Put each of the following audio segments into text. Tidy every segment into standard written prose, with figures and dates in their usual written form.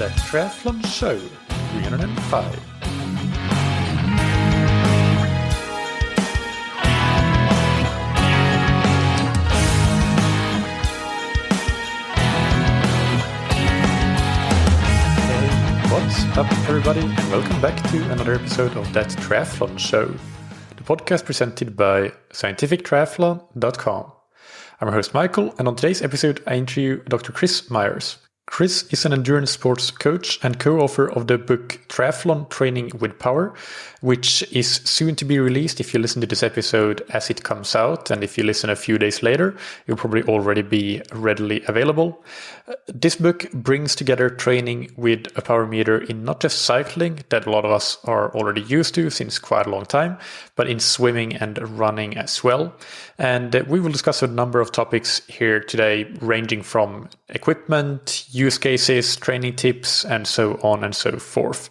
the Triathlon Show 305. What's up, everybody, and welcome back to another episode of That Triathlon Show, the podcast presented by scientifictriathlon.com. I'm your host, Michael, and on today's episode, I interview Dr. Chris Myers. Chris is an endurance sports coach and co-author of the book Triathlon Training with Power, which is soon to be released if you listen to this episode as it comes out. And if you listen a few days later, it'll probably already be readily available. This book brings together training with a power meter in not just cycling, that a lot of us are already used to since quite a long time, but in swimming and running as well. And we will discuss a number of topics here today, ranging from equipment, use cases, training tips, and so on and so forth.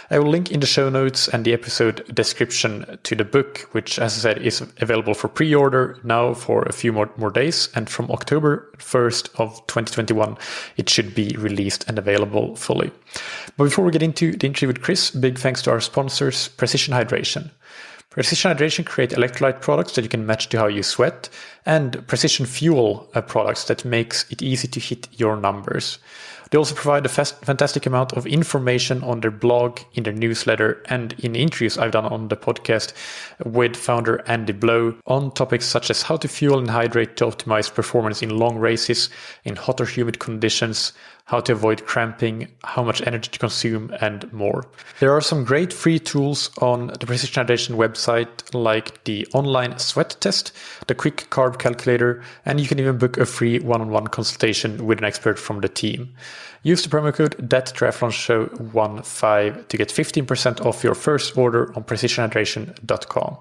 I will link in the show notes and the episode description to the book, which, as I said, is available for pre-order now for a few more days. And from October 1st of 2021, it should be released and available fully. But before we get into the interview with Chris, big thanks to our sponsors, Precision Hydration. Precision Hydration create electrolyte products that you can match to how you sweat, and Precision Fuel products that makes it easy to hit your numbers. They also provide a fantastic amount of information on their blog, in their newsletter, and in interviews I've done on the podcast with founder Andy Blow on topics such as how to fuel and hydrate to optimize performance in long races, in hot or humid conditions, how to avoid cramping, how much energy to consume, and more. There are some great free tools on the Precision Hydration website, like the online sweat test, the quick carb calculator, and you can even book a free one-on-one consultation with an expert from the team. Use the promo code ThatTriathlonShow15 to get 15% off your first order on precisionhydration.com.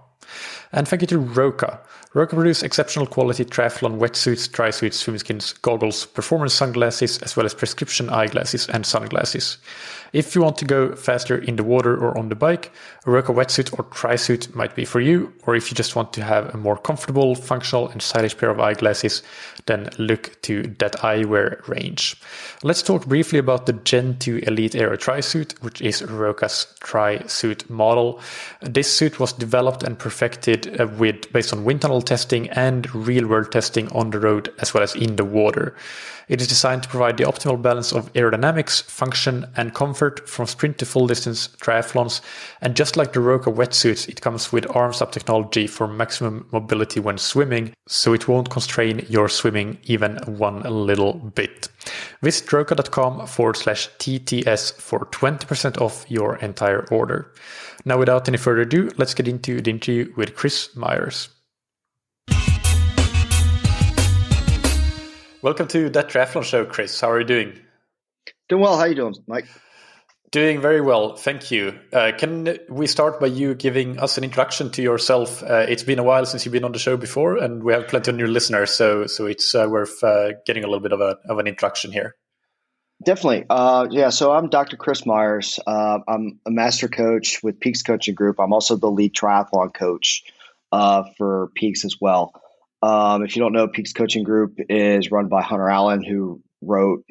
And thank you to Roka. Roka produces exceptional quality triathlon wetsuits, tri-suits, swim skins, goggles, performance sunglasses, as well as prescription eyeglasses and sunglasses. If you want to go faster in the water or on the bike, a Roka wetsuit or tri-suit might be for you. Or if you just want to have a more comfortable, functional, and stylish pair of eyeglasses, then look to that eyewear range. Let's talk briefly about the Gen 2 Elite Aero tri-suit, which is Roka's tri-suit model. This suit was developed and perfected based on wind tunnel testing and real-world testing on the road as well as in the water. It is designed to provide the optimal balance of aerodynamics, function, and comfort from sprint to full-distance triathlons. And just like the Roka wetsuits, it comes with arms-up technology for maximum mobility when swimming, so it won't constrain your swimming even one little bit. Visit roka.com/TTS for 20% off your entire order. Now, without any further ado, let's get into the interview with Chris Myers. Welcome to That Triathlon Show, Chris. How are you doing? Doing well. How are you doing, Mike? Doing very well, thank you. Can we start by you giving us an introduction to yourself? It's been a while since you've been on the show before, and we have plenty of new listeners, so it's worth getting a little bit of an introduction here. Definitely. So I'm Dr. Chris Myers. I'm a master coach with Peaks Coaching Group. I'm also the lead triathlon coach for Peaks as well. If you don't know, Peaks Coaching Group is run by Hunter Allen, who wrote,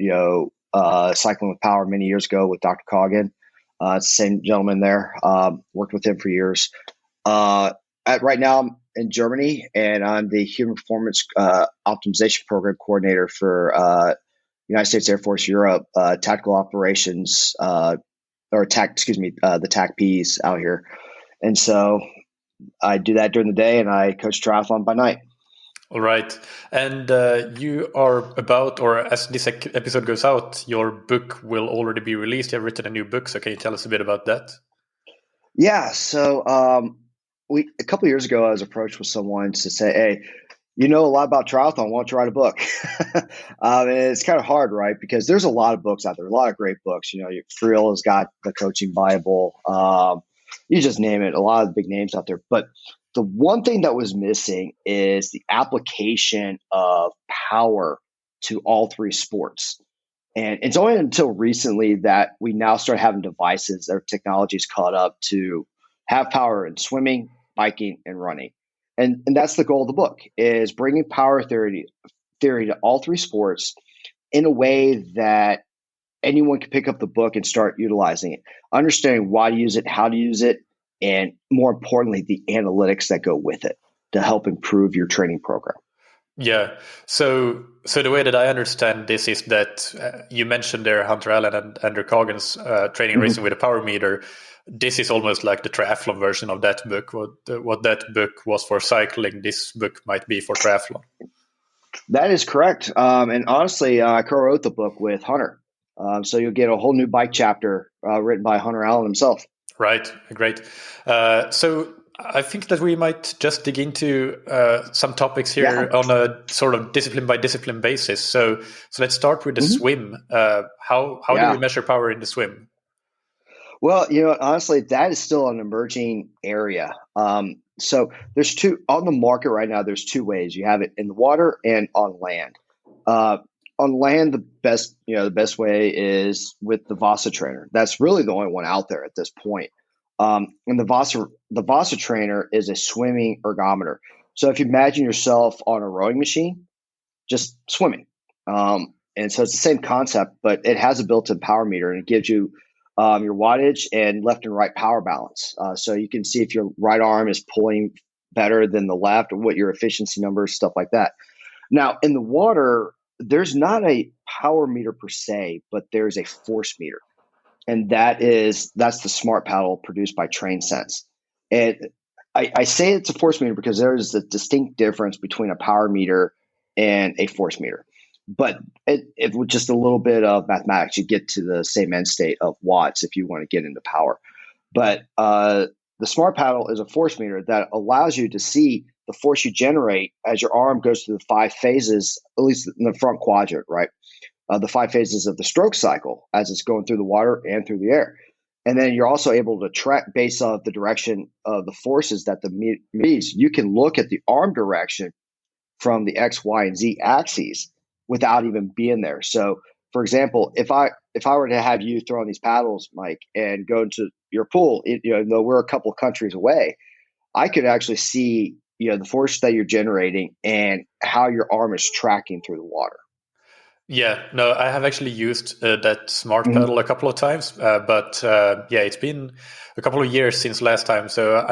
Cycling with Power many years ago with Dr. Coggin. It's the same gentleman there. Worked with him for years. Right now, I'm in Germany, and I'm the Human Performance Optimization Program Coordinator for United States Air Force Europe Tactical Operations, the TACPs out here. And so I do that during the day, and I coach triathlon by night. All right. And you are about, or as this episode goes out, your book will already be released. You have written a new book. So can you tell us a bit about that? Yeah. So a couple of years ago, I was approached with someone to say, hey, you know a lot about triathlon. Why don't you write a book? And it's kind of hard, right? Because there's a lot of books out there, a lot of great books. Friel has got the Coaching Bible. You just name it, a lot of the big names out there. But the one thing that was missing is the application of power to all three sports. And it's only until recently that we now start having devices, our technology's caught up to have power in swimming, biking, and running. And that's the goal of the book, is bringing power theory to all three sports in a way that anyone can pick up the book and start utilizing it, understanding why to use it, how to use it, and more importantly, the analytics that go with it to help improve your training program. Yeah. So the way that I understand this is that you mentioned there Hunter Allen and Andrew Coggan's training racing with a power meter. This is almost like the triathlon version of that book. What that book was for cycling, this book might be for triathlon. That is correct. And honestly, I co-wrote the book with Hunter. So you'll get a whole new bike chapter written by Hunter Allen himself. Right. Great. So I think that we might just dig into some topics here on a sort of discipline by discipline basis. So let's start with the swim. How do we measure power in the swim? Well, honestly, that is still an emerging area. So there's two on the market right now. There's two ways. You have it in the water and on land. On land, the best way is with the Vasa trainer. That's really the only one out there at this point. And the Vasa trainer is a swimming ergometer. So if you imagine yourself on a rowing machine, just swimming. And so it's the same concept, but it has a built-in power meter, and it gives you your wattage and left and right power balance. So you can see if your right arm is pulling better than the left, or what your efficiency numbers, stuff like that. Now, in the water, there's not a power meter per se, but there's a force meter. And that's the Smartpaddle produced by Trainesense. And I say it's a force meter because there's a distinct difference between a power meter and a force meter. But it with just a little bit of mathematics, you get to the same end state of watts if you want to get into power. But the Smartpaddle is a force meter that allows you to see the force you generate as your arm goes through the 5 phases, at least in the front quadrant, right? The 5 phases of the stroke cycle as it's going through the water and through the air. And then you're also able to track based on the direction of the forces that the meets. You can look at the arm direction from the X, Y, and Z axes without even being there. So, for example, if I were to have you throw on these paddles, Mike, and go into your pool, though we're a couple of countries away, I could actually see the force that you're generating and how your arm is tracking through the water. Yeah, no, I have actually used that Smartpaddle a couple of times, but it's been a couple of years since last time. So,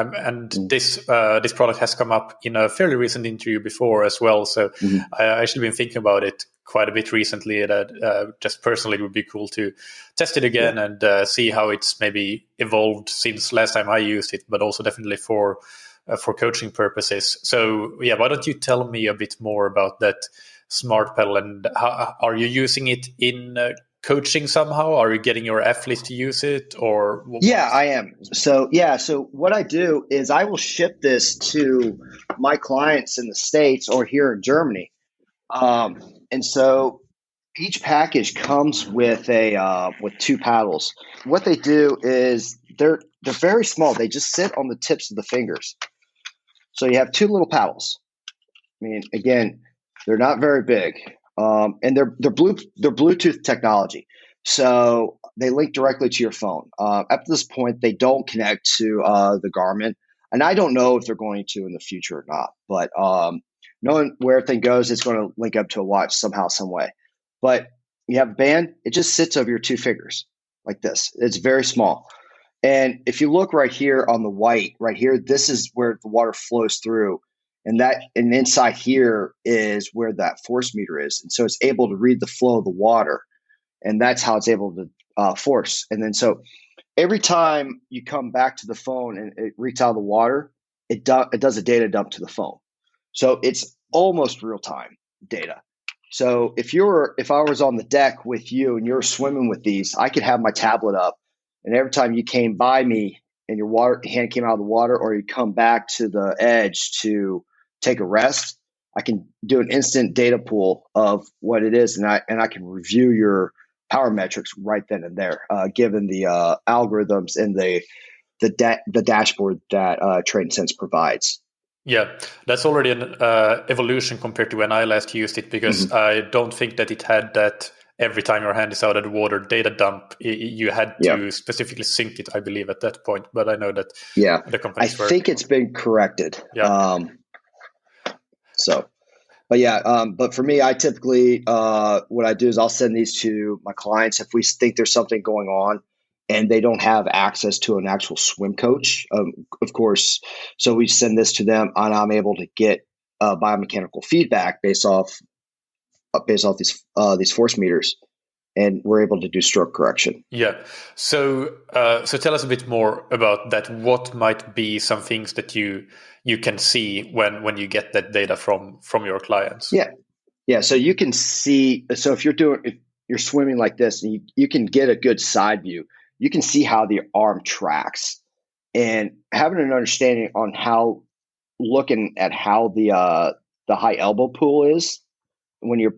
this product has come up in a fairly recent interview before as well. So, I actually been thinking about it quite a bit recently. That just personally it would be cool to test it again and see how it's maybe evolved since last time I used it, but also definitely for coaching purposes. So, why don't you tell me a bit more about that Smartpaddle, and how are you using it in coaching somehow? Are you getting your athletes to use it, or? Yeah, I am. So what I do is I will ship this to my clients in the States or here in Germany. And so each package comes with with 2 paddles. What they do is they're very small. They just sit on the tips of the fingers. So you have 2 little paddles. I mean, again, they're not very big, and they're Bluetooth technology, so they link directly to your phone. Up to this point, they don't connect to the Garmin, and I don't know if they're going to in the future or not. But knowing where everything goes, it's going to link up to a watch somehow, some way. But you have a band; it just sits over your 2 fingers like this. It's very small, and if you look right here on the white, right here, this is where the water flows through. And inside here is where that force meter is. And so it's able to read the flow of the water. And that's how it's able to force. And then so every time you come back to the phone and it reads out of the water, it does a data dump to the phone. So it's almost real time data. So if I was on the deck with you and you're swimming with these, I could have my tablet up. And every time you came by me and your hand came out of the water, or you come back to the edge to take a rest, I can do an instant data pool of what it is, and I can review your power metrics right then and there, given the algorithms and the dashboard that Trainesense provides. Yeah, that's already an evolution compared to when I last used it, because I don't think that it had that every time your hand is out of the water data dump. You had to specifically sync it, I believe, at that point. But I know that the companies I think it's been corrected. Yeah. But for me, I typically what I do is I'll send these to my clients if we think there's something going on and they don't have access to an actual swim coach, of course. So we send this to them, and I'm able to get biomechanical feedback based off these force meters, and we're able to do stroke correction. Yeah. So tell us a bit more about that. What might be some things that you can see when you get that data from your clients? Yeah. So you can see. So if you're swimming like this, and you can get a good side view. You can see how the arm tracks, and having an understanding on how, looking at how the high elbow pull is when you're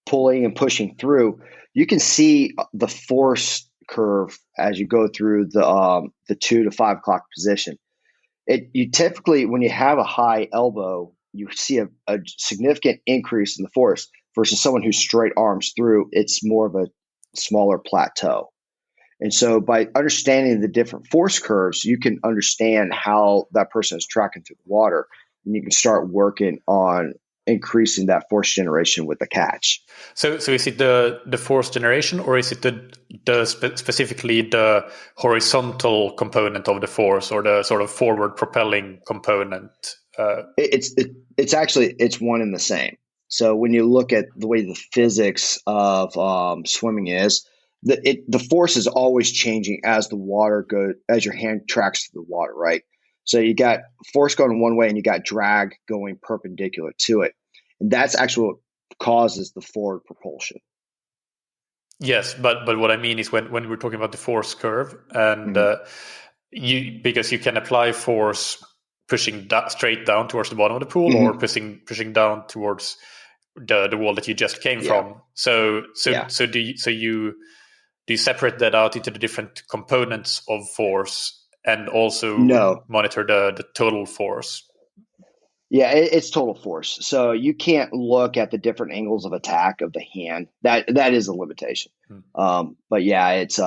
pulling and pushing through, you can see the force curve as you go through the 2 to 5 o'clock position. You typically, when you have a high elbow, you see a significant increase in the force versus someone who straight arms through. It's more of a smaller plateau. And so by understanding the different force curves, you can understand how that person is tracking through the water, and you can start working on increasing that force generation with the catch. So is it the force generation, or is it specifically the horizontal component of the force, or the sort of forward propelling component? It's actually one and the same. So when you look at the way the physics of swimming is, the force is always changing as as your hand tracks through the water, right? So you got force going one way and you got drag going perpendicular to it. And that's actually what causes the forward propulsion. Yes, but what I mean is when we're talking about the force curve, and because you can apply force pushing straight down towards the bottom of the pool, or pushing down towards the wall that you just came from. So do you separate that out into the different components of force, and also monitor the total force? Yeah, it's total force. So you can't look at the different angles of attack of the hand. That is a limitation. But yeah, it's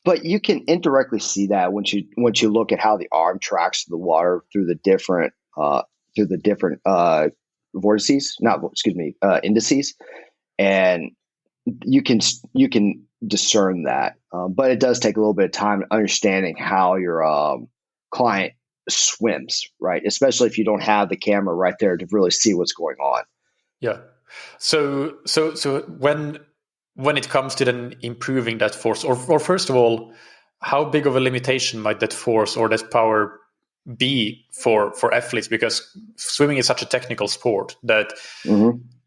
but you can indirectly see that once you look at how the arm tracks the water through the different vortices, indices, and you can discern that. But it does take a little bit of time understanding how your client swims, right? Especially if you don't have the camera right there to really see what's going on. Yeah. So when it comes to then improving that force, or first of all, how big of a limitation might that force or that power be for athletes? Because swimming is such a technical sport that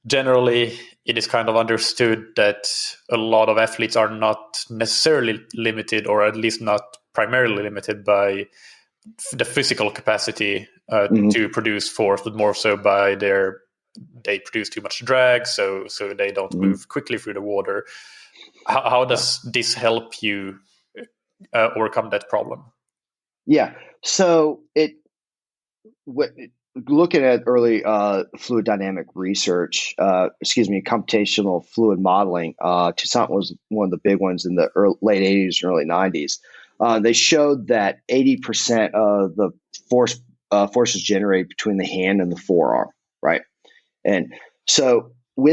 generally it is kind of understood that a lot of athletes are not necessarily limited, or at least not primarily limited, by the physical capacity to produce force, but more so by they produce too much drag, so they don't move quickly through the water. How does this help you overcome that problem? Yeah, so looking at early fluid dynamic research, computational fluid modeling, Toussaint was one of the big ones in the late 80s and early 90s. They showed that 80% of the forces generated between the hand and the forearm, right? And so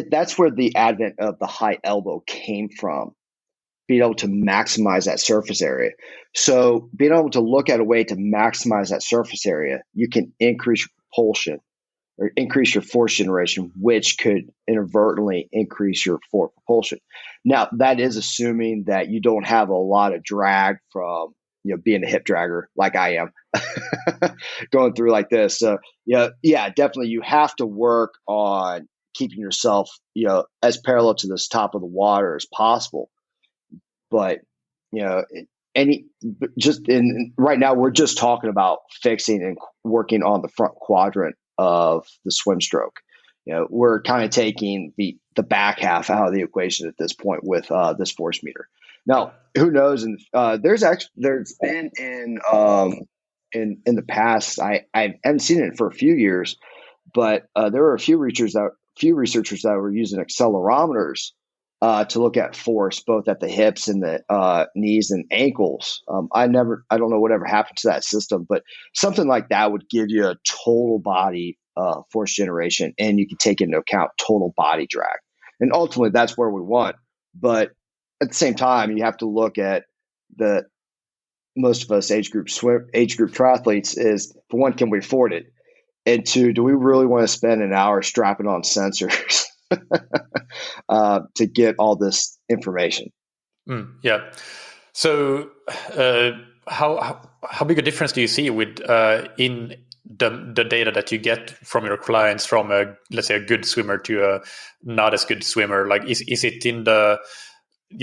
that's where the advent of the high elbow came from, being able to maximize that surface area. So being able to look at a way to maximize that surface area, you can increase your propulsion or increase your force generation, which could inadvertently increase your forward propulsion. Now, that is assuming that you don't have a lot of drag from being a hip dragger like I am going through like this. So definitely you have to work on keeping yourself as parallel to this top of the water as possible. But right now we're just talking about fixing and working on the front quadrant of the swim stroke. We're kind of taking the back half out of the equation at this point with this force meter. Now, who knows? And there's been in the past, I haven't seen it for a few years, but there were a few researchers that were using accelerometers to look at force both at the hips and the knees and ankles. I don't know whatever happened to that system, but something like that would give you a total body force generation, and you can take into account total body drag. And ultimately, that's where we want. But at the same time, you have to look at the most of us age group triathletes is, for one, can we afford it? And two, do we really want to spend an hour strapping on sensors to get all this information? Yeah. So, how big a difference do you see with in the data that you get from your clients from let's say a good swimmer to a not as good swimmer? Like, is it in the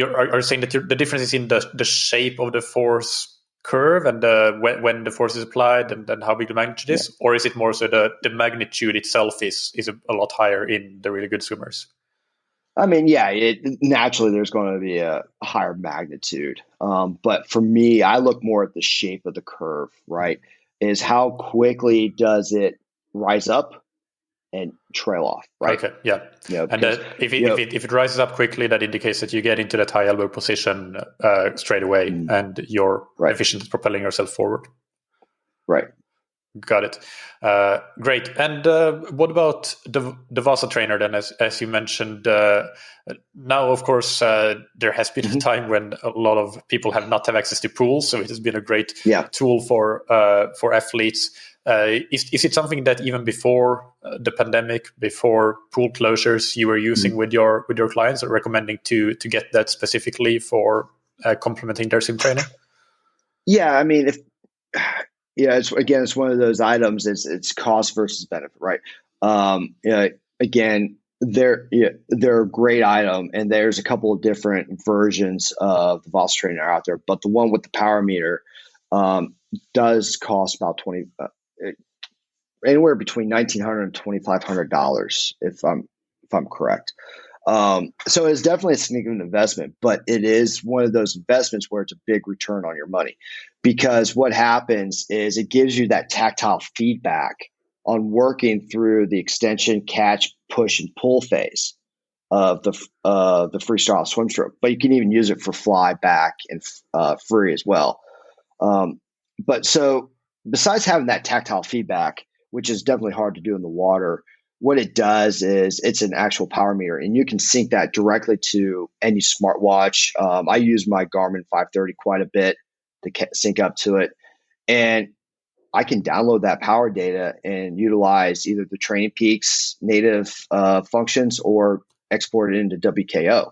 are you saying that the difference is in the shape of the force curve and when the force is applied and how big the magnitude is, or is it more so the magnitude itself is a lot higher in the really good swimmers? I mean, yeah, naturally there's going to be a higher magnitude. But for me, I look more at the shape of the curve, right? Is how quickly does it rise up and trail off, right? Okay, yeah. And because, if it rises up quickly, that indicates that you get into that high elbow position straight away, and you're efficient at propelling yourself forward. Right. Got it. Great. And what about the Vasa trainer then? As you mentioned, now of course there has been a time when a lot of people have not have access to pools, so it has been a great tool for athletes. Is it something that even before the pandemic, before pool closures, you were using with your clients, or recommending to get that specifically for complementing their swim training? Yeah, I mean, it's one of those items. It's cost versus benefit, right? Again, they're a great item, and there's a couple of different versions of the Vasa trainer out there. But the one with the power meter does cost about anywhere between $1,900 and $2,500, if I'm correct. So it's definitely a significant investment, but it is one of those investments where it's a big return on your money, because what happens is it gives you that tactile feedback on working through the extension, catch, push, and pull phase of the freestyle swim stroke. But you can even use it for fly, back, and free as well. But so besides having that tactile feedback, which is definitely hard to do in the water, what it does is it's an actual power meter, and you can sync that directly to any smartwatch. I use my Garmin 530 quite a bit to sync up to it, and I can download that power data and utilize either the Training Peaks native functions or export it into WKO.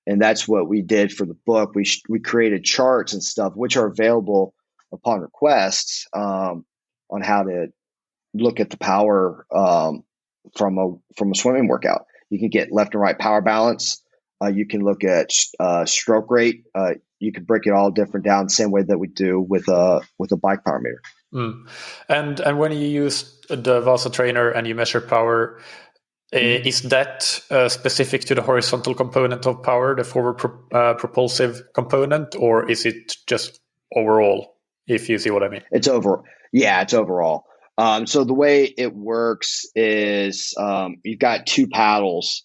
And that's what we did for the book. We created charts and stuff, which are available upon request, on how to look at the power from a swimming workout. You can get left and right power balance. You can look at stroke rate. You can break it all different down the same way that we do with a bike power meter. And when you use the Vasa trainer and you measure power, is that specific to the horizontal component of power, the forward propulsive component, or is it just overall, if you see what I mean? It's overall. Yeah, it's overall. So the way it works is you've got two paddles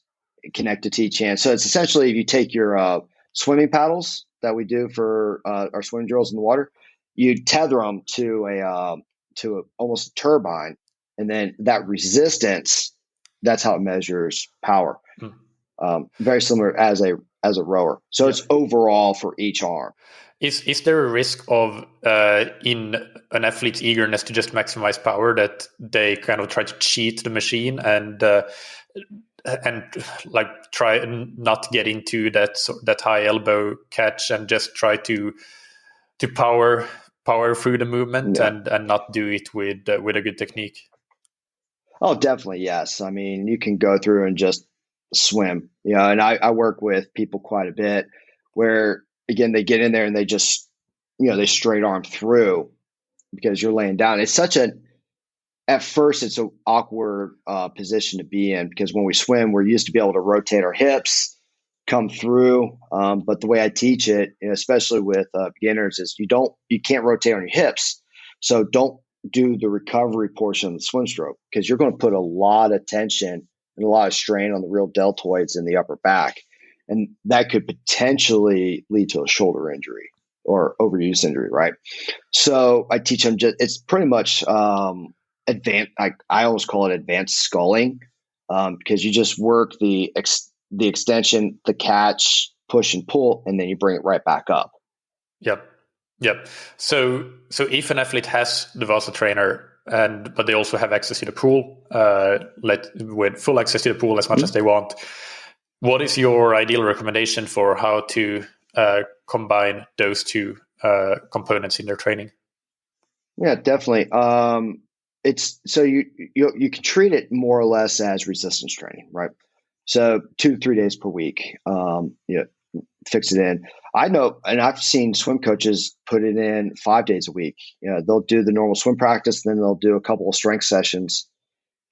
connected to each hand. So it's essentially, if you take your swimming paddles that we do for our swim drills in the water, you tether them to almost a turbine, and then that resistance, that's how it measures power. Very similar as a rower. So it's overall for each arm. Is there a risk of in an athlete's eagerness to just maximize power that they kind of try to cheat the machine and like try and not get into that high elbow catch and just try to power through the movement and not do it with a good technique? Oh, definitely, yes. I mean, you can go through and just swim, and I work with people quite a bit where, again, they get in there and they just, they straight arm through because you're laying down. It's at first it's an awkward position to be in, because when we swim, we're used to be able to rotate our hips, come through. But the way I teach it, especially with beginners, is you can't rotate on your hips. So don't do the recovery portion of the swim stroke, because you're going to put a lot of tension and a lot of strain on the real deltoids in the upper back. and that could potentially lead to a shoulder injury or overuse injury, right? So I teach them it's pretty much advanced. I always call it advanced sculling, because you just work the extension, the catch, push and pull, and then you bring it right back up. Yep. So if an athlete has the Vasa trainer, but they also have access to the pool, with full access to the pool as much as they want, what is your ideal recommendation for how to combine those two components in their training? Yeah, definitely. It's so you can treat it more or less as resistance training, right? So 2 to 3 days per week, fix it in. I know, and I've seen swim coaches put it in 5 days a week. They'll do the normal swim practice, then they'll do a couple of strength sessions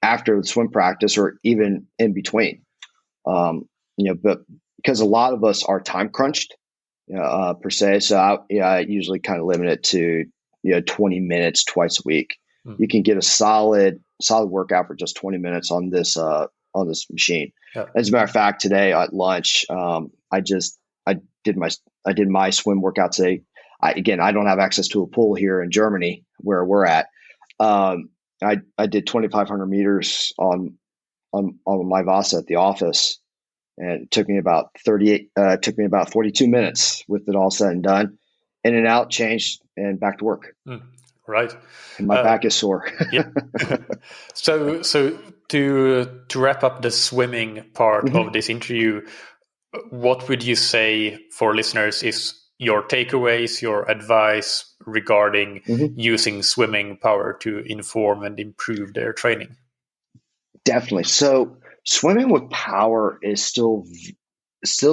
after the swim practice, or even in between. But because a lot of us are time crunched, per se, so I usually kind of limit it to 20 minutes twice a week. You can get a solid workout for just 20 minutes on this machine. As a matter of fact, today at lunch, I did my swim workout today. I don't have access to a pool here in Germany where we're at. I did 2,500 meters on my Vasa at the office, and it took me about 42 minutes with it all said and done. In and out, changed, and back to work. Right. And my back is sore. Yeah. So to wrap up the swimming part of this interview, what would you say for listeners is your takeaways, your advice regarding using swimming power to inform and improve their training? Definitely. So swimming with power is still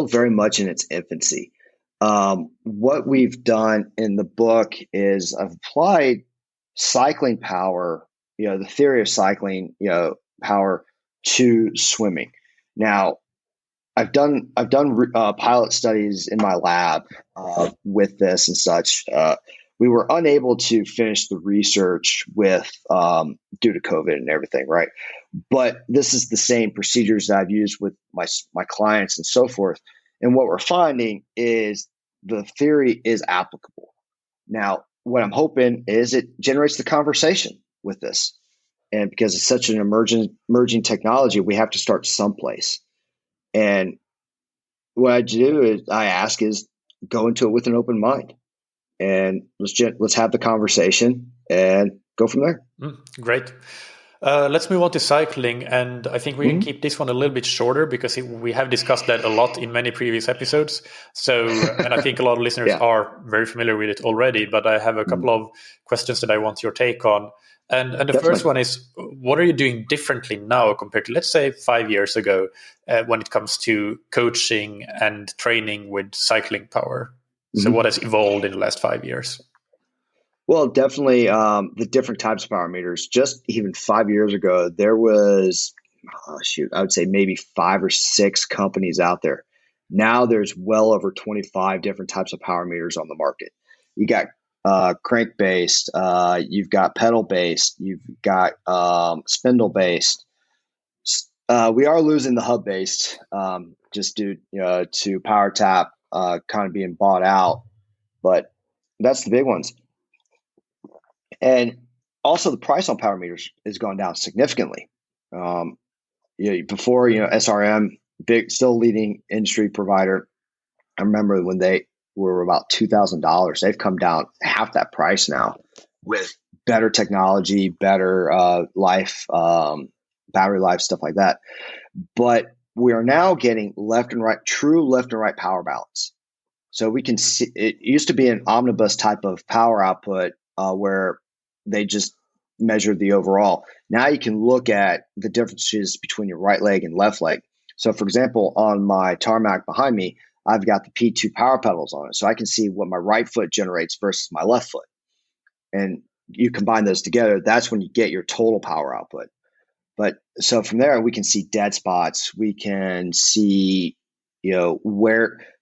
very much in its infancy. What we've done in the book is I've applied cycling power, the theory of cycling, power to swimming. Now, I've done pilot studies in my lab with this and such. We were unable to finish the research with due to COVID and everything, right? But this is the same procedures that I've used with my clients and so forth. And what we're finding is the theory is applicable. Now, what I'm hoping is it generates the conversation with this. And because it's such an emerging technology, we have to start someplace. And what I do is I ask is go into it with an open mind, and let's have the conversation and go from there. Great. Let's move on to cycling, and I think we can keep this one a little bit shorter because we have discussed that a lot in many previous episodes. So, and I think a lot of listeners are very familiar with it already, but I have a couple of questions that I want your take on. And the Definitely. First one is, what are you doing differently now compared to, let's say, 5 years ago when it comes to coaching and training with cycling power? So what has evolved in the last 5 years? Well, definitely the different types of power meters. Just even 5 years ago, there was, I would say maybe 5 or 6 companies out there. Now there's well over 25 different types of power meters on the market. You got crank-based, you've got pedal-based, you've got spindle-based. We are losing the hub-based just due to Power Tap kind of being bought out, but that's the big ones. And also the price on power meters has gone down significantly. Before, SRM, still leading industry provider. I remember when they were about $2,000. They've come down half that price now with better technology, better life, battery life, stuff like that. But we are now getting true left and right power balance. So we can see it used to be an omnibus type of power output where they just measured the overall. Now you can look at the differences between your right leg and left leg. So for example, on my tarmac behind me, I've got the P2 power pedals on it. So I can see what my right foot generates versus my left foot. And you combine those together, that's when you get your total power output. But so from there, we can see dead spots. We can see,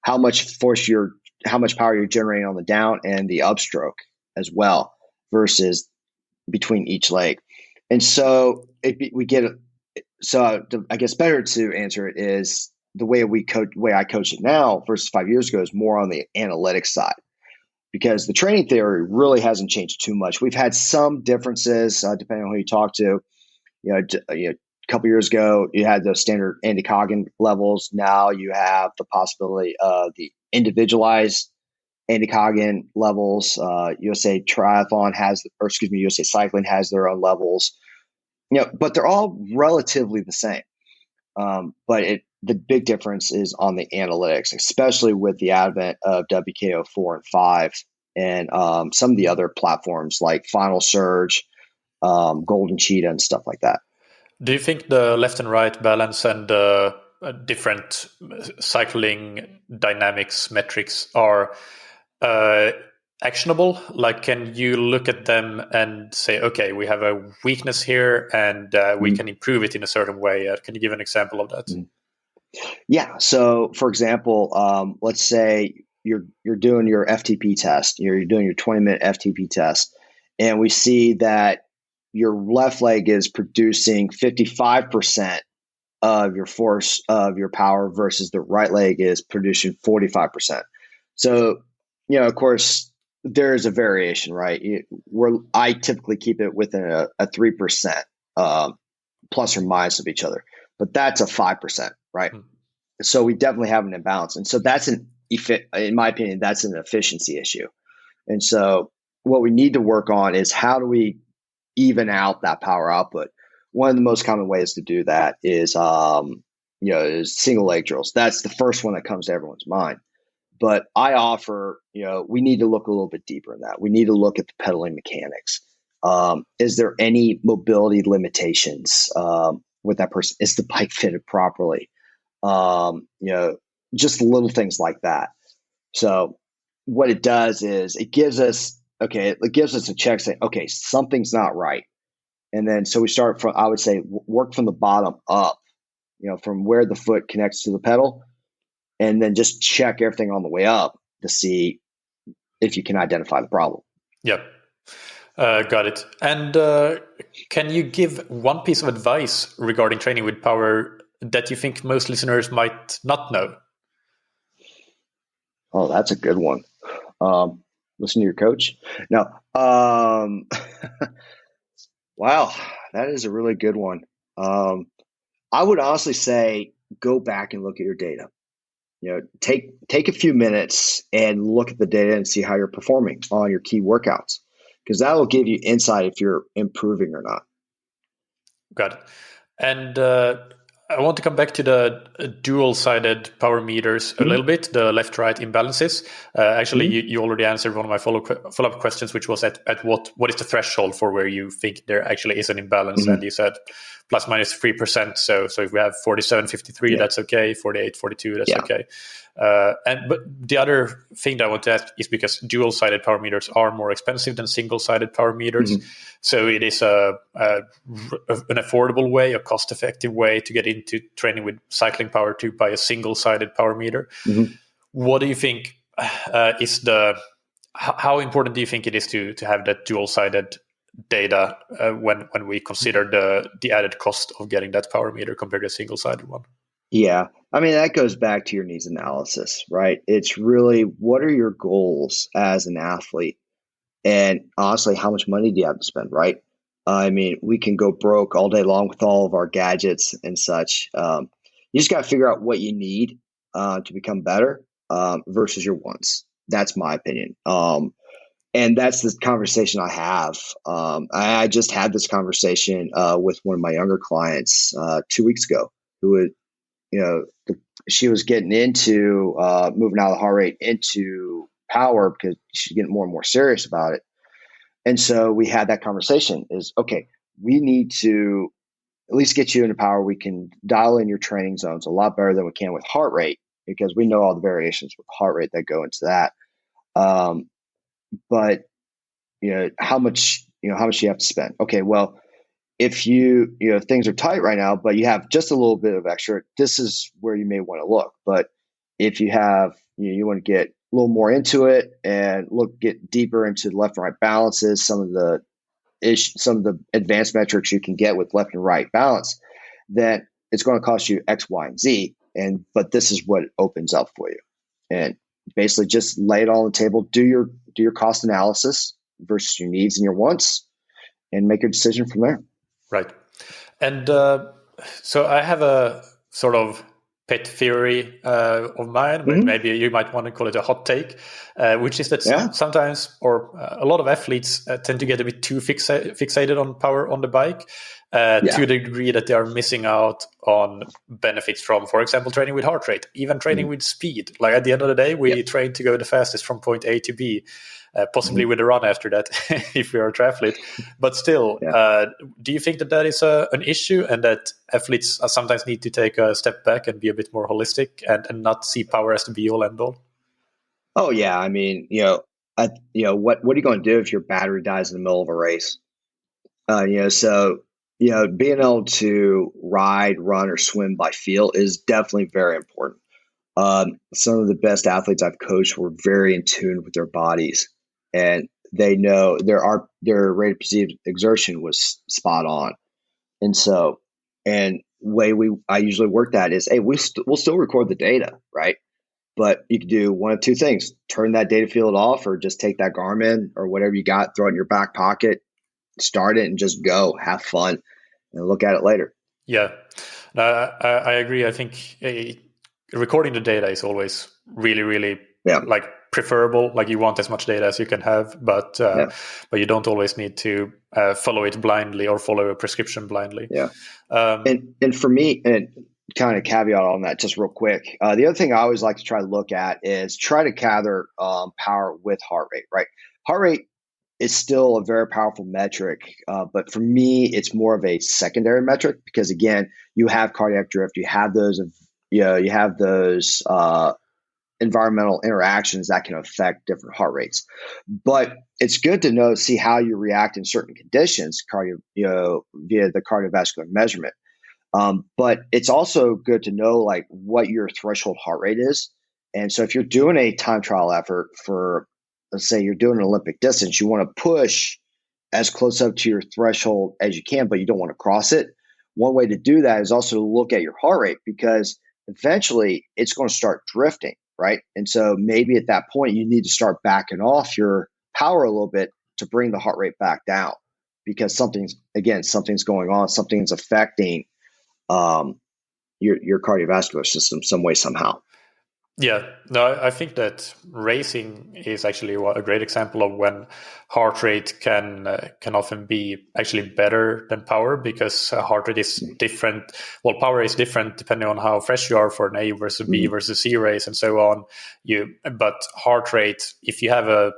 how much power you're generating on the down and the upstroke as well versus between each leg. And so I guess better to answer it is the way I coach it now versus 5 years ago is more on the analytics side, because the training theory really hasn't changed too much. We've had some differences depending on who you talk to. A couple years ago, you had the standard anticogun levels. Now you have the possibility of the individualized anticogun levels. USA Cycling has their own levels. But they're all relatively the same. But the big difference is on the analytics, especially with the advent of WKO4 and 5 and some of the other platforms like Final Surge, Golden Cheetah, and stuff like that. Do you think the left and right balance and different cycling dynamics metrics are actionable? Like, can you look at them and say, okay, we have a weakness here and we can improve it in a certain way? Can you give an example of that? Yeah. So, for example, let's say you're doing your FTP test. You're doing your 20-minute FTP test, and we see that your left leg is producing 55% of your force of your power versus the right leg is producing 45%. So, of course, there's a variation, right? I typically keep it within a 3% plus or minus of each other, but that's a 5%, right? So we definitely have an imbalance. And so in my opinion, that's an efficiency issue. And so what we need to work on is how do we even out that power output? One of the most common ways to do that is single leg drills. That's the first one that comes to everyone's mind. But I offer, we need to look a little bit deeper in that. We need to look at the pedaling mechanics. Is there any mobility limitations with that person? Is the bike fitted properly? Just little things like that. So what it does is it gives us a check saying, okay, something's not right. And then, so we start from, I would say, work from the bottom up, from where the foot connects to the pedal, and then just check everything on the way up to see if you can identify the problem. Yep. Got it. And can you give one piece of advice regarding training with power that you think most listeners might not know? Oh, that's a good one. Listen to your coach. No. Wow, that is a really good one. I would honestly say go back and look at your data. Take a few minutes and look at the data and see how you're performing on your key workouts, because that will give you insight if you're improving or not. Got it. And I want to come back to the dual-sided power meters a little bit, the left-right imbalances. Actually, you already answered one of my follow-up questions, which was at what is the threshold for where you think there actually is an imbalance? And you said plus minus 3%. So if we have 47.53, that's okay. 48.42, that's okay. But the other thing that I want to ask is because dual-sided power meters are more expensive than single-sided power meters. So it is an affordable way, a cost-effective way to get into training with cycling power to buy a single-sided power meter. What do you think how important do you think it is to have that dual-sided data when we consider the added cost of getting that power meter compared to a single-sided one? Yeah. I mean, that goes back to your needs analysis, right? It's really, what are your goals as an athlete? And honestly, how much money do you have to spend, right? I mean, we can go broke all day long with all of our gadgets and such. You just got to figure out what you need to become better versus your wants. That's my opinion. And that's the conversation I have. I just had this conversation with one of my younger clients 2 weeks ago, who would, she was getting into moving out of the heart rate into power because she's getting more and more serious about it. And so we had that conversation is, okay, we need to at least get you into power. We can dial in your training zones a lot better than we can with heart rate, because we know all the variations with heart rate that go into that. But how much do you have to spend? Okay, well, if things are tight right now, but you have just a little bit of extra, this is where you may want to look. But if you have, you want to get a little more into it and get deeper into the left and right balances, some of the advanced metrics you can get with left and right balance, then it's going to cost you X, Y, and Z. but this is what it opens up for you. And basically just lay it all on the table, do your cost analysis versus your needs and your wants, and make your decision from there. Right. And so I have a sort of pet theory of mine, but maybe you might want to call it a hot take, which is that sometimes, or a lot of athletes tend to get a bit too fixated on power on the bike to the degree that they are missing out on benefits from, for example, training with heart rate, even training with speed. Like at the end of the day, we train to go the fastest from point A to B. Possibly with a run after that, if we are a triathlete. But still, do you think that is an issue, and that athletes sometimes need to take a step back and be a bit more holistic and not see power as the be all end all? Oh yeah, I mean, what are you going to do if your battery dies in the middle of a race? So being able to ride, run, or swim by feel is definitely very important. Some of the best athletes I've coached were very in tune with their bodies, and they know their rate of perceived exertion was spot on. And so, way I usually work that is, hey, we'll still record the data, right? But you can do one of two things: turn that data field off, or just take that Garmin or whatever you got, throw it in your back pocket, start it, and just go, have fun, and look at it later. Yeah, I agree. I think recording the data is always really, really like preferable. Like you want as much data as you can have, but you don't always need to follow it blindly or follow a prescription blindly. Yeah. And for me, and kind of caveat on that just real quick, the other thing I always like to try to look at is try to gather power with heart rate, right? Heart rate is still a very powerful metric, but for me, it's more of a secondary metric because, again, you have cardiac drift, you have those environmental interactions that can affect different heart rates. But it's good to see how you react in certain conditions, via the cardiovascular measurement. But it's also good to know like what your threshold heart rate is. And so if you're doing a time trial effort for, let's say you're doing an Olympic distance, you want to push as close up to your threshold as you can, but you don't want to cross it. One way to do that is also to look at your heart rate, because eventually it's going to start drifting, right? And so maybe at that point you need to start backing off your power a little bit to bring the heart rate back down, because something's going on, something's affecting your cardiovascular system some way, somehow. Yeah, no, I think that racing is actually a great example of when heart rate can often be actually better than power, because heart rate is different. Well, power is different depending on how fresh you are for an A versus B versus C race and so on. But heart rate, if you have a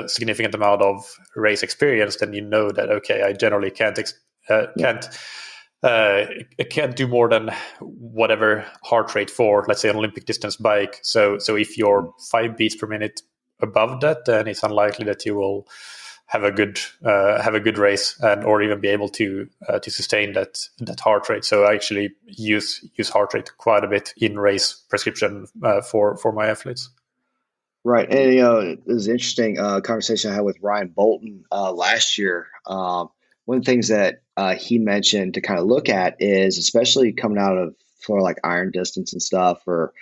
significant amount of race experience, then you know that, okay, I generally can't do more than whatever heart rate for, let's say, an Olympic distance bike. So if you're 5 beats per minute above that, then it's unlikely that you will have a good race or even be able to sustain that heart rate. So I actually use heart rate quite a bit in race prescription for my athletes. Right, and it was an interesting conversation I had with Ryan Bolton last year. One of the things that he mentioned to kind of look at is, especially coming out of for like iron distance and stuff, or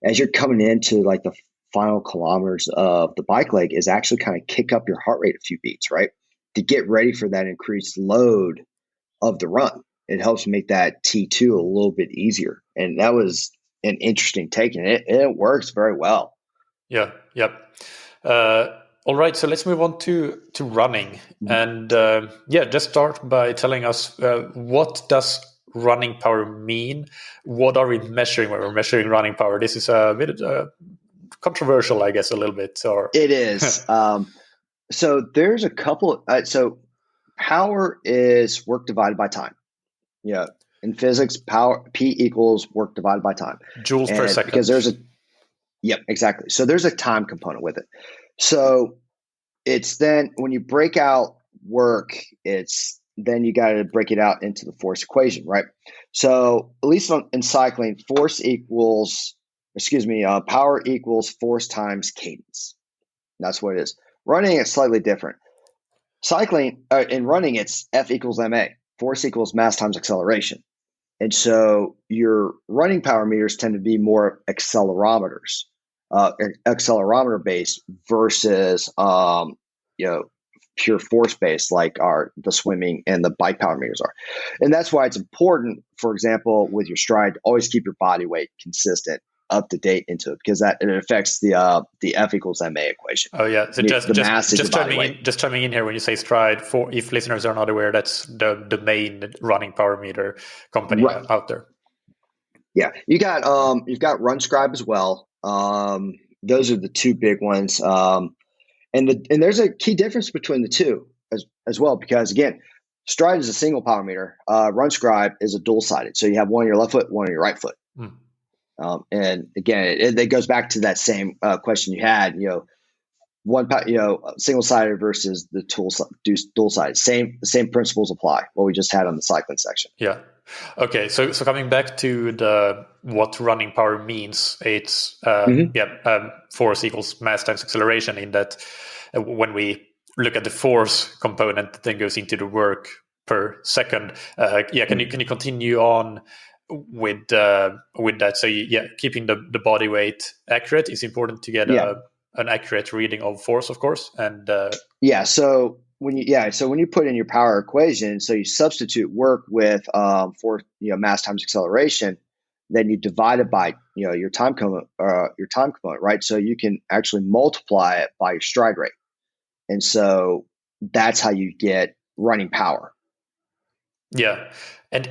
as you're coming into like the final kilometers of the bike leg, is actually kind of kick up your heart rate a few beats, right? To get ready for that increased load of the run. It helps make that T2 a little bit easier. And that was an interesting take, and it works very well. Yeah, yep. All right, so let's move on to running. And just start by telling us what does running power mean? What are we measuring when we're measuring running power? This is a bit controversial, I guess, a little bit. Or it is. So there's a couple. So power is work divided by time. Yeah, in physics, P equals work divided by time. Joules per second. Because yep, exactly. So there's a time component with it. So it's then when you break out work, then you got to break it out into the force equation, right? So at least in cycling, power equals force times cadence. That's what it is. Running is slightly different. Cycling, in running, it's F equals ma. Force equals mass times acceleration. And so your running power meters tend to be more accelerometers, accelerometer based versus, pure force based like the swimming and the bike power meters are. And that's why it's important, for example, with your stride, always keep your body weight consistent, up to date into it, because it affects the F equals ma equation. Oh yeah, so just chiming in here when you say stride, for if listeners are not aware, that's the main running power meter company out there. Yeah, you've got RunScribe as well. Those are the two big ones. And there's a key difference between the two as well, because again, stride is a single power meter. RunScribe is a dual sided, so you have one on your left foot, one on your right foot. And again, it goes back to that same question you had. Single sided versus the dual sided. Same principles apply. What we just had on the cycling section. Yeah. Okay. So coming back to what running power means, it's force equals mass times acceleration. In that, when we look at the force component that then goes into the work per second. Can you continue on with that? So keeping the body weight accurate is important to get an accurate reading of force, of course. And so when you put in your power equation, so you substitute work with for mass times acceleration, then you divide it by your time component, right? So you can actually multiply it by your stride rate, and so that's how you get running power. Yeah. And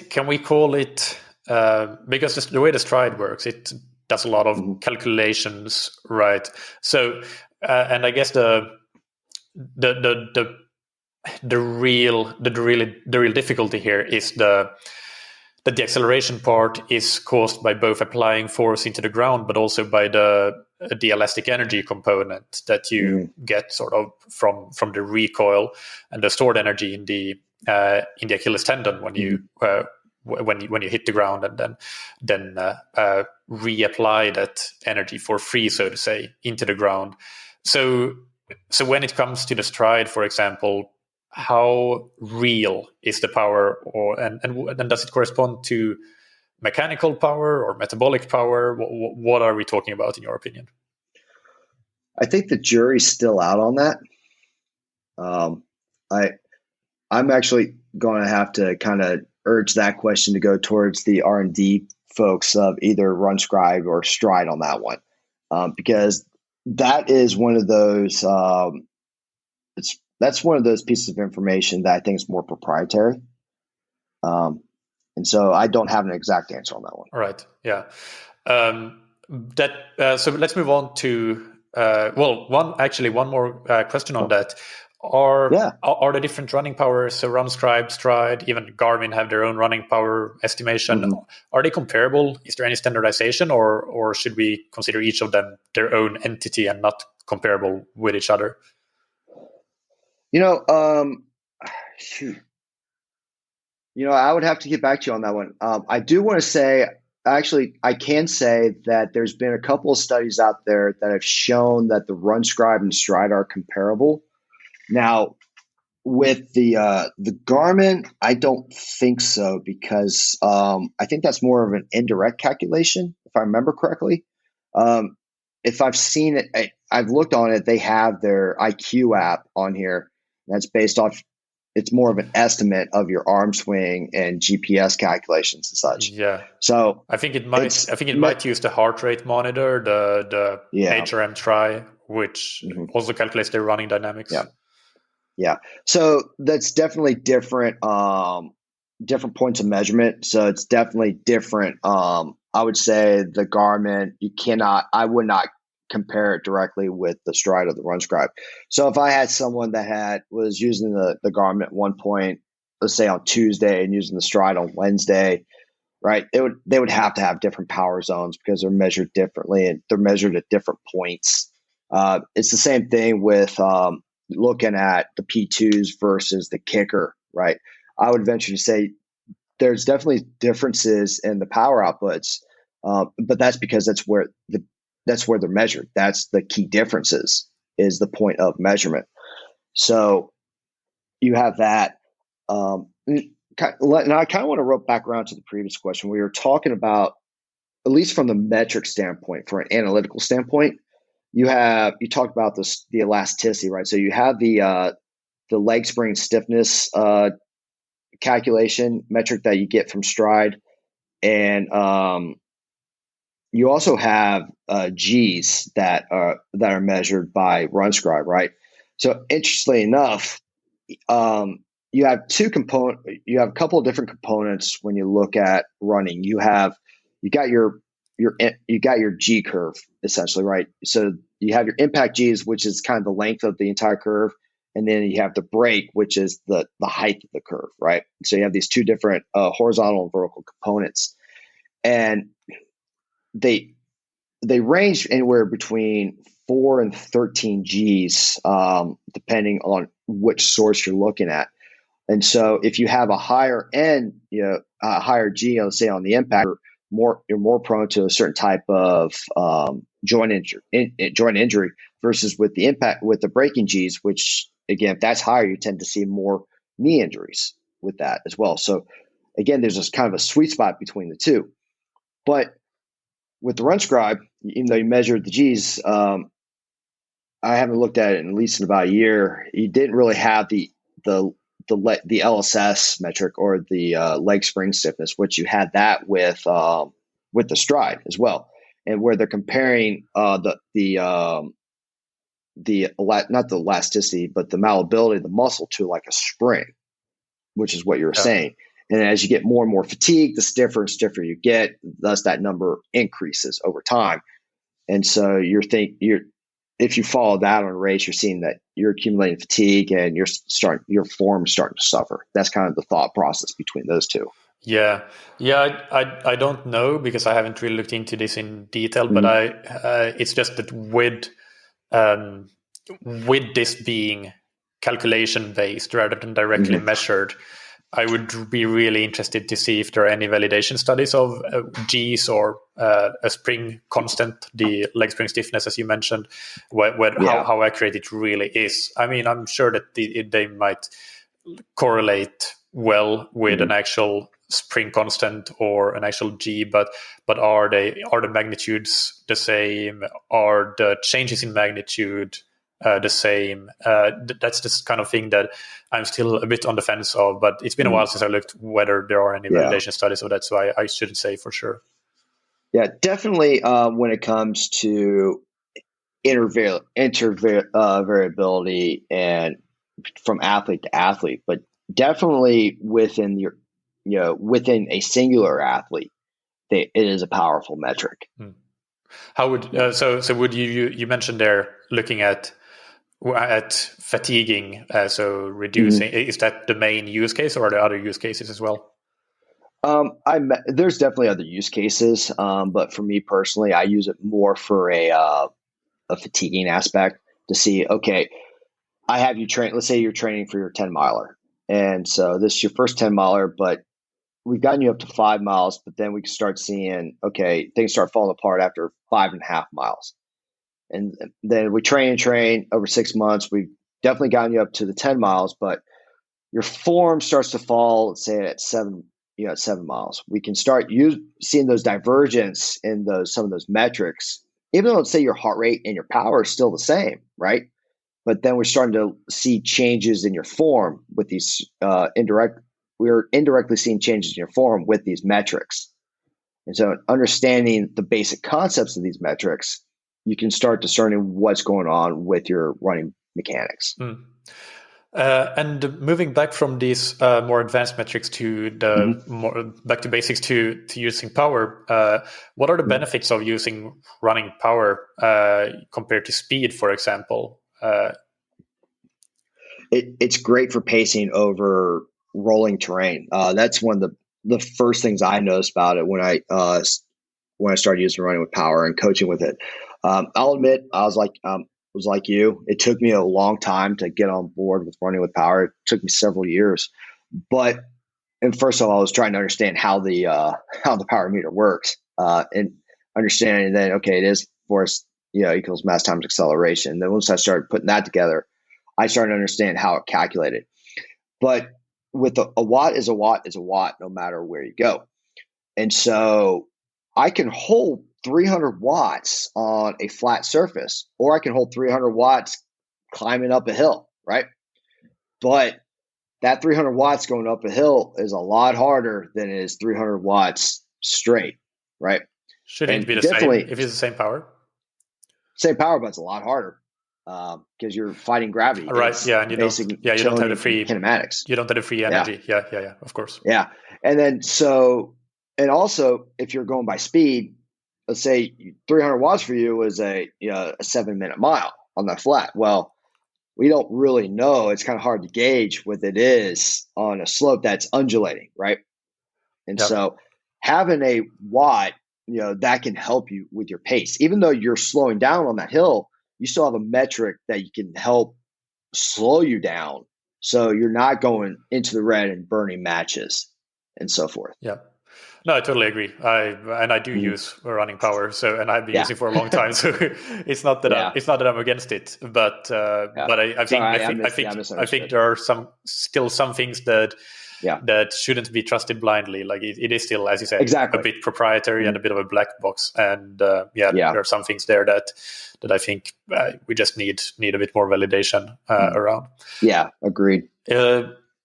can we call it, because the way the stride works, it does a lot of calculations, right? So, and I guess the real difficulty here is that the acceleration part is caused by both applying force into the ground, but also by the elastic energy component that you get sort of from the recoil and the stored energy in the Achilles tendon when you hit the ground, and then reapply that energy for free, so to say, into the ground. So when it comes to the stride, for example, how real is the power, and does it correspond to mechanical power or metabolic power? What are we talking about, in your opinion? I think the jury's still out on that. I'm actually going to have to kind of urge that question to go towards the R&D folks of either RunScribe or Stride on that one, because that is one of those. That's one of those pieces of information that I think is more proprietary, and so I don't have an exact answer on that one. All right. Yeah. So let's move on to one more question on that. Are the different running powers, so RunScribe, Stride, even Garmin have their own running power estimation? Are they comparable? Is there any standardization, or should we consider each of them their own entity and not comparable with each other? I would have to get back to you on that one. I do want to say, actually, I can say that there's been a couple of studies out there that have shown that the RunScribe and Stride are comparable. Now, with the Garmin, I don't think so, because I think that's more of an indirect calculation, if I remember correctly. If I've seen it, I've looked on it. They have their IQ app on here. That's based off. It's more of an estimate of your arm swing and GPS calculations and such. Yeah. So I think it might use the heart rate monitor, the HRM Tri, which also calculates their running dynamics. Yeah. So that's definitely different points of measurement. So it's definitely different. I would say the Garmin, I would not compare it directly with the Stride or the RunScribe. So if I had someone that was using the Garmin at one point, let's say on Tuesday, and using the Stride on Wednesday, right? They would have to have different power zones, because they're measured differently and they're measured at different points. It's the same thing with looking at the P2s versus the kicker, right? I would venture to say there's definitely differences in the power outputs, but that's because that's where they're measured. That's the key differences, is the point of measurement. So you have that. now I kind of want to rope back around to the previous question. We were talking about, at least from the metric standpoint, for an analytical standpoint, you talked about this, the elasticity, right? So you have the leg spring stiffness calculation metric that you get from Stride, and you also have G's that are measured by RunScribe, right? So interestingly enough, you have you have a couple of different components when you look at running. You got your G curve essentially, right? So you have your impact G's, which is kind of the length of the entire curve, and then you have the break, which is the height of the curve, right? So you have these two different horizontal and vertical components, and they range anywhere between 4 and 13 G's, depending on which source you're looking at. And so if you have a higher end, a higher G, say on the impact, you're more prone to a certain type of joint injury versus with the impact, with the braking G's, which again, if that's higher, you tend to see more knee injuries with that as well. So again, there's this kind of a sweet spot between the two. But with the RunScribe, even though you measured the G's, I haven't looked at it in at least in about a year. You didn't really have the LSS metric or the leg spring stiffness, which you had that with the Stride as well, and where they're comparing not the elasticity, but the malleability of the muscle to like a spring, which is what you were saying. And as you get more and more fatigue, the stiffer and stiffer you get, thus that number increases over time. And so if you follow that on a race, you're seeing that you're accumulating fatigue and your form is starting to suffer. That's kind of the thought process between those two. Yeah. I don't know because I haven't really looked into this in detail, but it's just that with this being calculation based rather than directly measured, I would be really interested to see if there are any validation studies of G's or a spring constant, the leg spring stiffness, as you mentioned, how accurate it really is. I mean, I'm sure that they might correlate well with an actual spring constant or an actual G, but are the magnitudes the same? Are the changes in magnitude the same? That's this kind of thing that I'm still a bit on the fence of, but it's been a while since I looked whether there are any validation studies of that, so I shouldn't say for sure. Yeah, definitely when it comes to variability and from athlete to athlete, but definitely within within a singular athlete, it is a powerful metric. How would so would you mentioned there looking at fatiguing, so reducing, is that the main use case, or are there other use cases as well? There's definitely other use cases, but for me personally, I use it more for a fatiguing aspect to see, okay, I have you train, let's say you're training for your 10 miler. And so this is your first 10 miler, but we've gotten you up to 5 miles, but then we can start seeing, okay, things start falling apart after 5.5 miles. And then we train over 6 months. We've definitely gotten you up to the 10 miles, but your form starts to fall, let's say at 7 miles. We can start seeing those divergence in some of those metrics, even though let's say your heart rate and your power is still the same, right? But then we're starting to see changes in your form with these we're indirectly seeing changes in your form with these metrics. And so understanding the basic concepts of these metrics, you can start discerning what's going on with your running mechanics. And moving back from these more advanced metrics to the more back to basics to using power, what are the benefits of using running power compared to speed, for example? It's great for pacing over rolling terrain. That's one of the first things I noticed about it when I started using running with power and coaching with it. I'll admit, I was like you. It took me a long time to get on board with running with power. It took me several years, and first of all, I was trying to understand how the power meter works, and understanding that, okay, it is force equals mass times acceleration. And then once I started putting that together, I started to understand how it calculated. But with a watt is a watt is a watt, no matter where you go. And so I can hold 300 watts on a flat surface, or I can hold 300 watts climbing up a hill, right? But that 300 watts going up a hill is a lot harder than it is 300 watts straight, right? Shouldn't it be the definitely same if it's the same power? Same power, but it's a lot harder because you're fighting gravity. Right. It's Yeah, and you don't have the free kinematics. You don't have the free energy. Yeah. Of course. Yeah, and then and also if you're going by speed, let's say 300 watts for you is a 7-minute mile on that flat. Well, we don't really know. It's kind of hard to gauge what it is on a slope that's undulating, right? And so having a watt, that can help you with your pace. Even though you're slowing down on that hill, you still have a metric that you can help slow you down, so you're not going into the red and burning matches and so forth. Yeah. No, I totally agree. I do use running power, and I've been using it for a long time. So it's not that I'm against it, but I think there are still some things that shouldn't be trusted blindly. Like it is still, as you say, a bit proprietary and a bit of a black box. And there are some things there that I think we just need a bit more validation around. Yeah, agreed.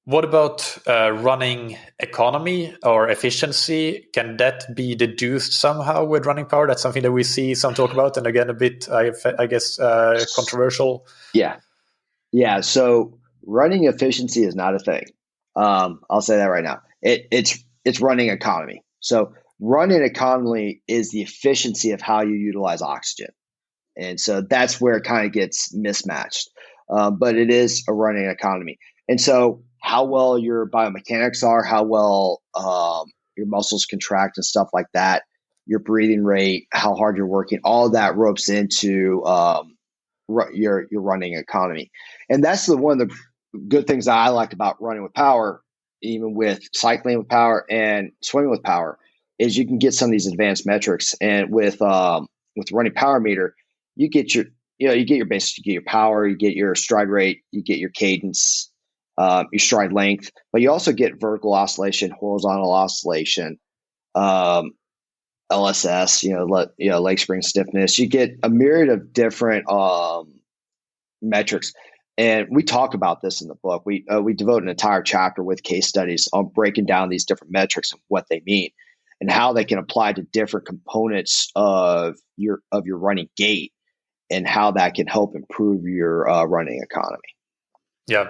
What about running economy or efficiency? Can that be deduced somehow with running power? That's something that we see some talk about, and again, a bit, I guess, controversial. Yeah. So running efficiency is not a thing. I'll say that right now. It's running economy. So running economy is the efficiency of how you utilize oxygen, and so that's where it kind of gets mismatched. But it is a running economy, and so how well your biomechanics are, how well your muscles contract and stuff like that, your breathing rate, how hard you're working, all of that ropes into your running economy. And that's one of the good things that I liked about running with power, even with cycling with power and swimming with power, is you can get some of these advanced metrics. And with running power meter, you get your basics, you get your power, you get your stride rate, you get your cadence, your stride length, but you also get vertical oscillation, horizontal oscillation, LSS, leg spring stiffness. You get a myriad of different metrics, and we talk about this in the book. We devote an entire chapter with case studies on breaking down these different metrics and what they mean and how they can apply to different components of your running gait and how that can help improve your running economy. Yeah.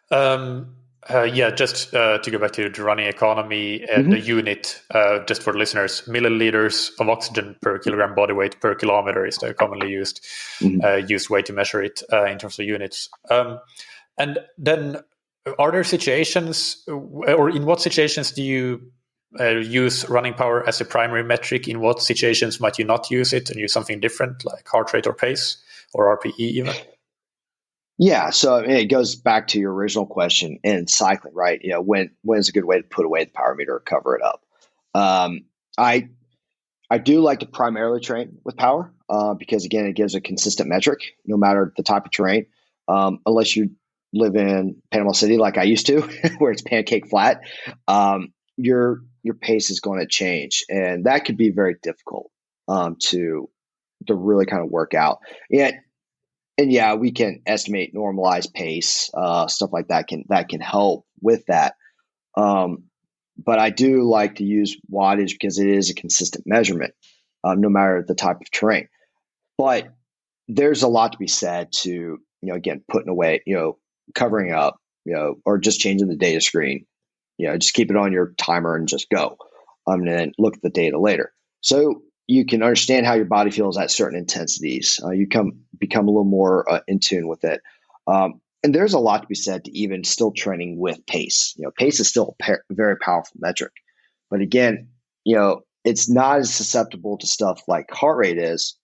Just to go back to the running economy, the unit, just for listeners, milliliters of oxygen per kilogram body weight per kilometer is the commonly used way to measure it in terms of units. And then are there situations, or in what situations do you use running power as a primary metric? In what situations might you not use it and use something different, like heart rate or pace or RPE even? Yeah, so it goes back to your original question in cycling, right? When is a good way to put away the power meter or cover it up? I do like to primarily train with power because, again, it gives a consistent metric no matter the type of terrain, unless you live in Panama City like I used to, where it's pancake flat. Your pace is going to change, and that could be very difficult to really kind of work out. And yeah, we can estimate normalized pace, stuff like that can help with that. But I do like to use wattage because it is a consistent measurement, no matter the type of terrain. But there's a lot to be said to, again, putting away, covering up, or just changing the data screen. Just keep it on your timer and just go, and then look at the data later. So you can understand how your body feels at certain intensities. You become a little more in tune with it. And there's a lot to be said to even still training with pace. Pace is still a very powerful metric. But again, it's not as susceptible to stuff like heart rate is,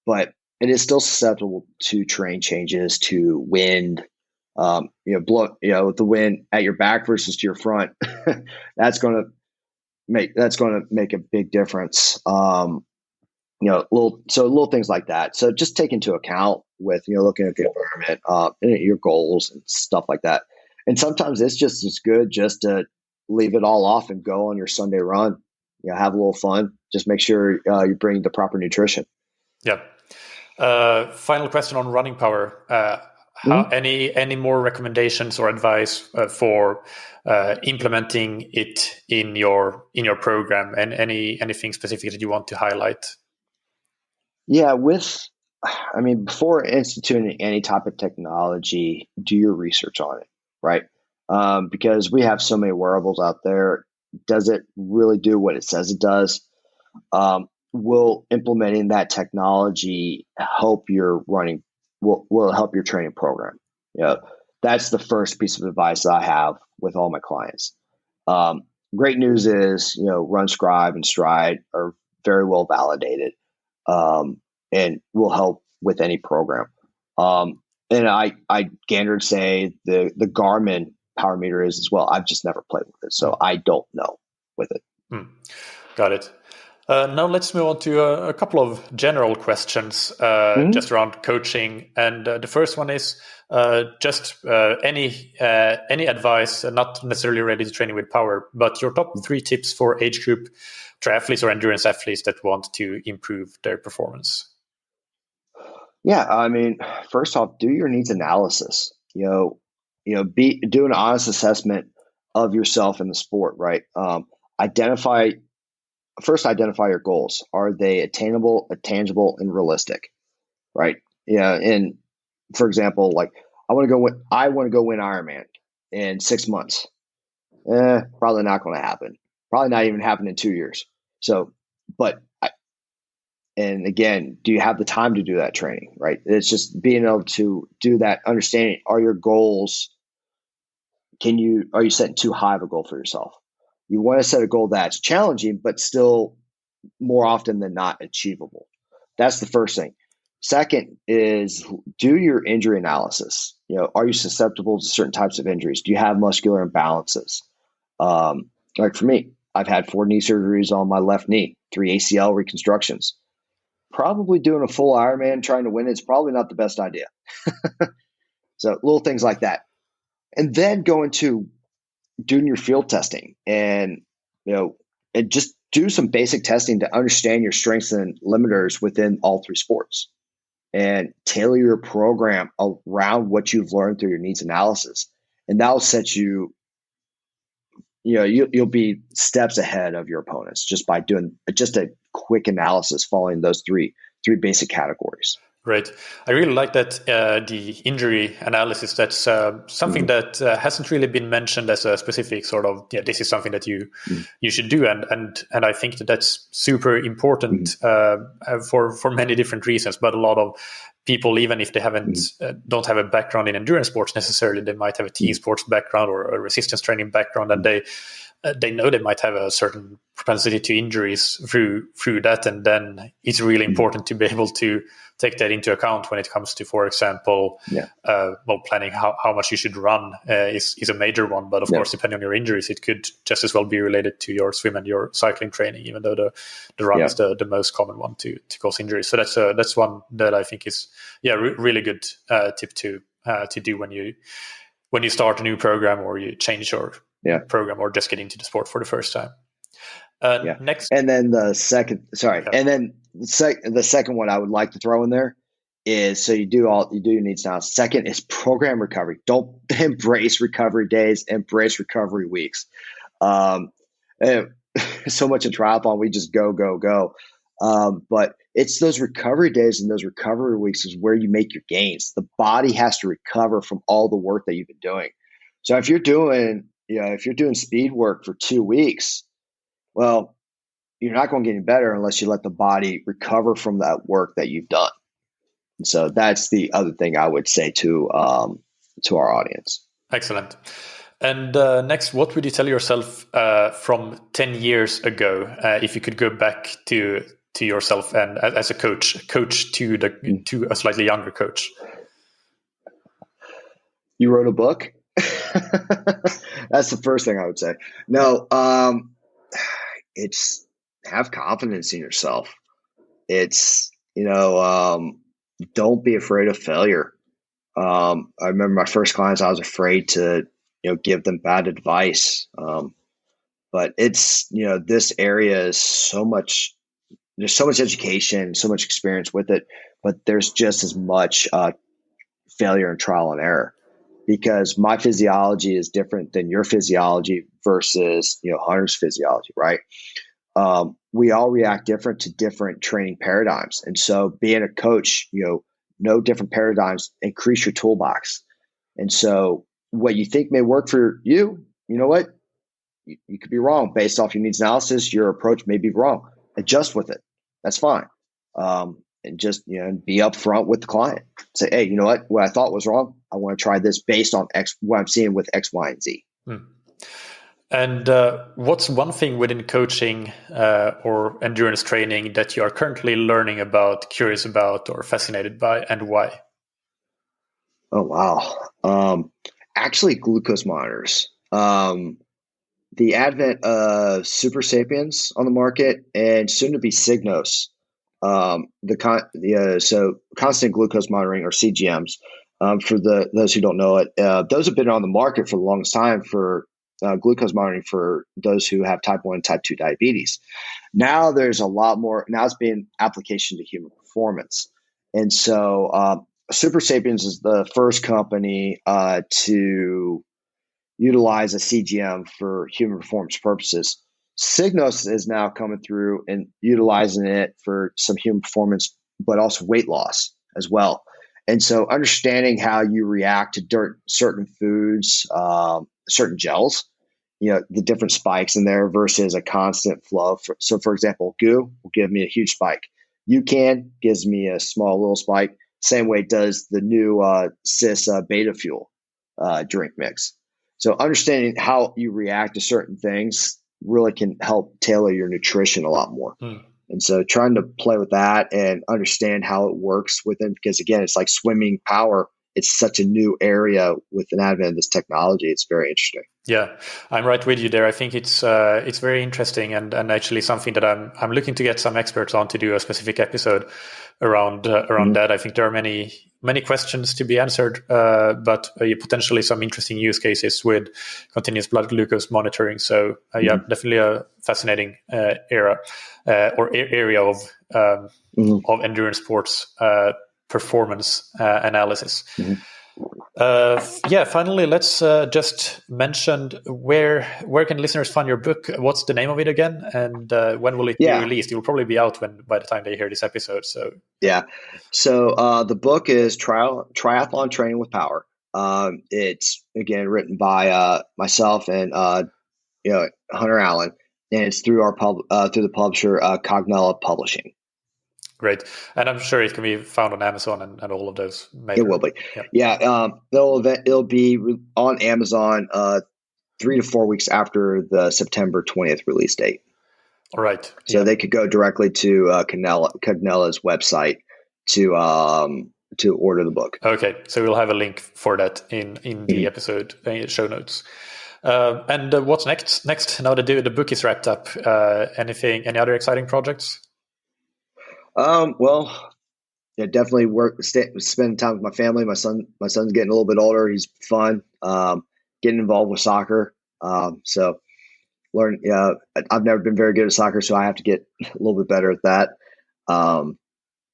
but it is still susceptible to terrain changes, to wind. The wind at your back versus to your front, that's going to make a big difference. Little things like that. So just take into account with, looking at the environment, and your goals and stuff like that. And sometimes it's just as good just to leave it all off and go on your Sunday run. Have a little fun. Just make sure you bring the proper nutrition. Yeah. Final question on running power. Mhm. Any more recommendations or advice for implementing it in your program, and anything specific that you want to highlight? Yeah, before instituting any type of technology, do your research on it, right? Because we have so many wearables out there. Does it really do what it says it does? Will implementing that technology help your running? Will help your training program? That's the first piece of advice that I have with all my clients. Great news is, Run Scribe and Stride are very well validated, and will help with any program. And I Gander say the Garmin power meter is as well. I've just never played with it, so I don't know with it. Got it. Now let's move on to a couple of general questions just around coaching. And the first one is just any advice, not necessarily related to training with power, but your top 3 tips for age group triathletes or endurance athletes that want to improve their performance. Yeah, first off, do your needs analysis. Do an honest assessment of yourself in the sport, right? Identify your goals. Are they attainable, tangible, and realistic, right? Yeah, and for example, like I want to go win Ironman in 6 months. Probably not going to happen. Probably not even happen in 2 years. So, and again, do you have the time to do that training, right? It's just being able to do that, understanding, are your goals, are you setting too high of a goal for yourself? You want to set a goal that's challenging, but still more often than not achievable. That's the first thing. Second is do your injury analysis. Are you susceptible to certain types of injuries? Do you have muscular imbalances? Like for me, I've had 4 knee surgeries on my left knee, 3 ACL reconstructions. Probably doing a full Ironman trying to win it's probably not the best idea. So little things like that. And then go into doing your field testing and just do some basic testing to understand your strengths and limiters within all 3 sports and tailor your program around what you've learned through your needs analysis. And that'll set you, you'll be steps ahead of your opponents just by doing just a quick analysis following those three basic categories. Great. I really like that, the injury analysis. That's something that hasn't really been mentioned as a specific sort of, this is something that you should do. And I think that's super important for many different reasons. But a lot of people, even if they don't have a background in endurance sports necessarily, they might have a team sports background or a resistance training background, and they know they might have a certain propensity to injuries through that. And then it's really important to be able to take that into account when it comes to, for example, planning how much you should run is a major one. But of course, depending on your injuries, it could just as well be related to your swim and your cycling training, even though the run is the most common one to cause injuries. So that's one that I think is really good tip to do when you start a new program or you change your program or just get into the sport for the first time. Next, and then the second, the second one I would like to throw in there is, so you do your needs now. Second is program recovery. Don't embrace recovery days, embrace recovery weeks. So much in triathlon, we just go. But it's those recovery days and those recovery weeks is where you make your gains. The body has to recover from all the work that you've been doing. So if you're doing speed work for 2 weeks, well, you're not going to get any better unless you let the body recover from that work that you've done. And so that's the other thing I would say to our audience. Excellent. And next, what would you tell yourself from 10 years ago, if you could go back to yourself and as a coach to a slightly younger coach? You wrote a book? That's the first thing I would say. No, it's have confidence in yourself. It's, don't be afraid of failure. I remember my first clients, I was afraid to, give them bad advice. But it's, this area is there's so much education, so much experience with it, but there's just as much failure and trial and error, because my physiology is different than your physiology versus, Hunter's physiology, right? We all react different to different training paradigms. And so being a coach, know different paradigms, increase your toolbox. And so what you think may work for you, you know what? You could be wrong based off your needs analysis. Your approach may be wrong. Adjust with it. That's fine. And just, be upfront with the client. Say, hey, you know what? What I thought was wrong, I want to try this based on what I'm seeing with X, Y, and Z. And what's one thing within coaching or endurance training that you are currently learning about, curious about, or fascinated by, and why? Oh, wow. Actually, glucose monitors. The advent of Super Sapiens on the market and soon to be Signos. So constant glucose monitoring, or CGMs, for those who don't know it, those have been on the market for the longest time for glucose monitoring for those who have type 1 and type 2 diabetes. Now there's a lot more. Now it's being application to human performance. And so Super Sapiens is the first company to utilize a CGM for human performance purposes. Signos is now coming through and utilizing it for some human performance, but also weight loss as well. And so understanding how you react to certain foods, certain gels, the different spikes in there versus a constant flow. So for example, goo will give me a huge spike. UCAN gives me a small little spike. Same way does the new CIS beta fuel drink mix. So understanding how you react to certain things really can help tailor your nutrition a lot more. And so trying to play with that and understand how it works within, because again, it's like swimming power. It's such a new area with an advent of this technology. It's very interesting. Yeah, I'm right with you there. I think it's very interesting and actually something that I'm looking to get some experts on to do a specific episode around that. I think there are many questions to be answered, but potentially some interesting use cases with continuous blood glucose monitoring. So definitely a fascinating area of endurance sports performance analysis. Finally, let's just mention where can listeners find your book? What's the name of it again? And when will it be released? It will probably be out by the time they hear this episode. So the book is Triathlon Training with Power. It's again written by myself and Hunter Allen, and it's through through the publisher Cognella Publishing. Great. And I'm sure it can be found on Amazon and all of those. It will be. It'll be on Amazon 3 to 4 weeks after the September 20th release date. All right. So they could go directly to Cognella's website to order the book. Okay. So we'll have a link for that in the episode show notes. And what's next? Now that the book is wrapped up, any other exciting projects? Definitely spending time with my family. My son's getting a little bit older. He's fun. Getting involved with soccer. So learn. I've never been very good at soccer, so I have to get a little bit better at that. And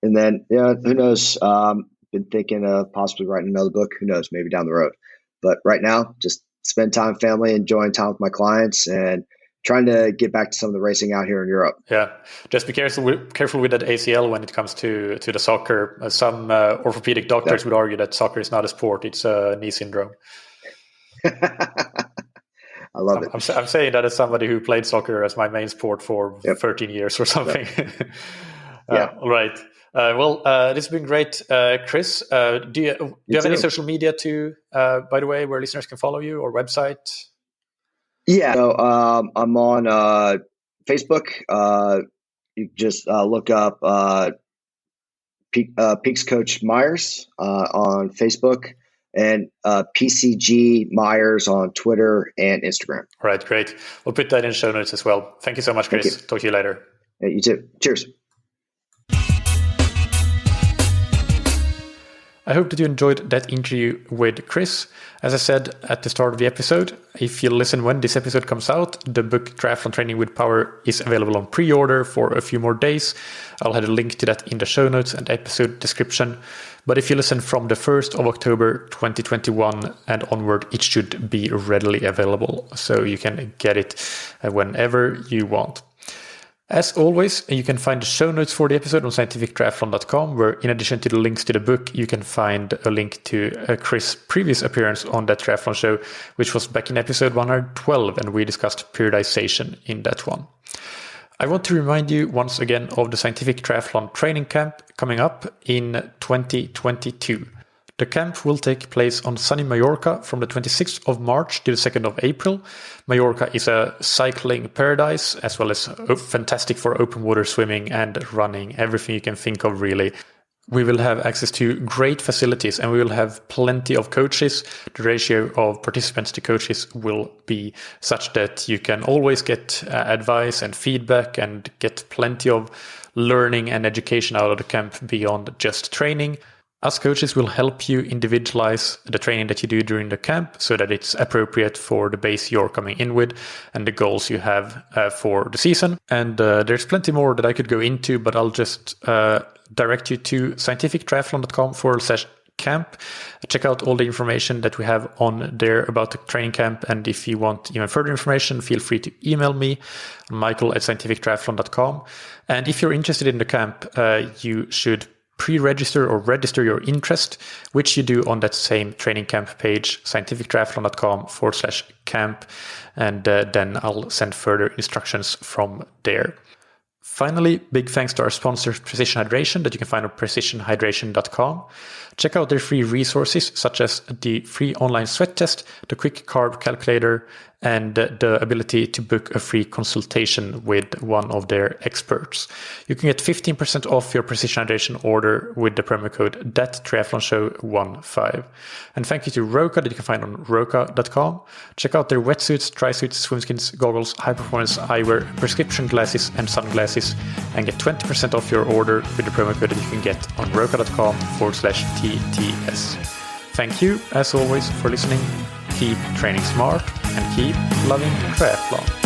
then, who knows? Been thinking of possibly writing another book. Who knows? Maybe down the road. But right now, just spend time with family, enjoying time with my clients, and trying to get back to some of the racing out here in Europe. Yeah, just be careful with that ACL when it comes to the soccer. Some orthopedic doctors would argue that soccer is not a sport; it's a knee syndrome. I love it. I'm saying that as somebody who played soccer as my main sport for 13 years or something. All right. This has been great, Chris. Do you have any social media too? By the way, where listeners can follow you, or website? Yeah, so I'm on Facebook. You just look up Peaks Coach Myers on Facebook, and PCG Myers on Twitter and Instagram. All right, great. We'll put that in show notes as well. Thank you so much, Chris. Talk to you later. Yeah, you too. Cheers. I hope that you enjoyed that interview with Chris. As I said at the start of the episode, if you listen when this episode comes out, the book Triathlon Training with Power is available on pre-order for a few more days. I'll have a link to that in the show notes and episode description. But if you listen from the 1st of October 2021 and onward, it should be readily available. So you can get it whenever you want. As always, you can find the show notes for the episode on scientifictriathlon.com, where in addition to the links to the book, you can find a link to Chris' previous appearance on that triathlon show, which was back in episode 112, and we discussed periodization in that one. I want to remind you once again of the Scientific Triathlon Training Camp coming up in 2022. The camp will take place on sunny Mallorca from the 26th of March to the 2nd of April. Mallorca is a cycling paradise, as well as fantastic for open water swimming and running, everything you can think of really. We will have access to great facilities and we will have plenty of coaches. The ratio of participants to coaches will be such that you can always get advice and feedback and get plenty of learning and education out of the camp beyond just training. Us coaches will help you individualize the training that you do during the camp so that it's appropriate for the base you're coming in with and the goals you have for the season. And there's plenty more that I could go into, but I'll just direct you to scientifictriathlon.com/camp. Check out all the information that we have on there about the training camp. And if you want even further information, feel free to email me, michael@scientifictriathlon.com. And if you're interested in the camp, you should pre-register or register your interest, which you do on that same training camp page, scientifictriathlon.com/camp, and then I'll send further instructions from there. Finally, big thanks to our sponsor, Precision Hydration, that you can find on precisionhydration.com. Check out their free resources, such as the free online sweat test, the quick carb calculator, and the ability to book a free consultation with one of their experts. You can get 15% off your Precision Hydration order with the promo code THATTriathlonshow15. And thank you to Roka, that you can find on roka.com. Check out their wetsuits, tri-suits, swimskins, goggles, high-performance eyewear, prescription glasses, and sunglasses, and get 20% off your order with the promo code that you can get on roka.com/TTS. Thank you, as always, for listening. Keep training smart and keep loving triathlon.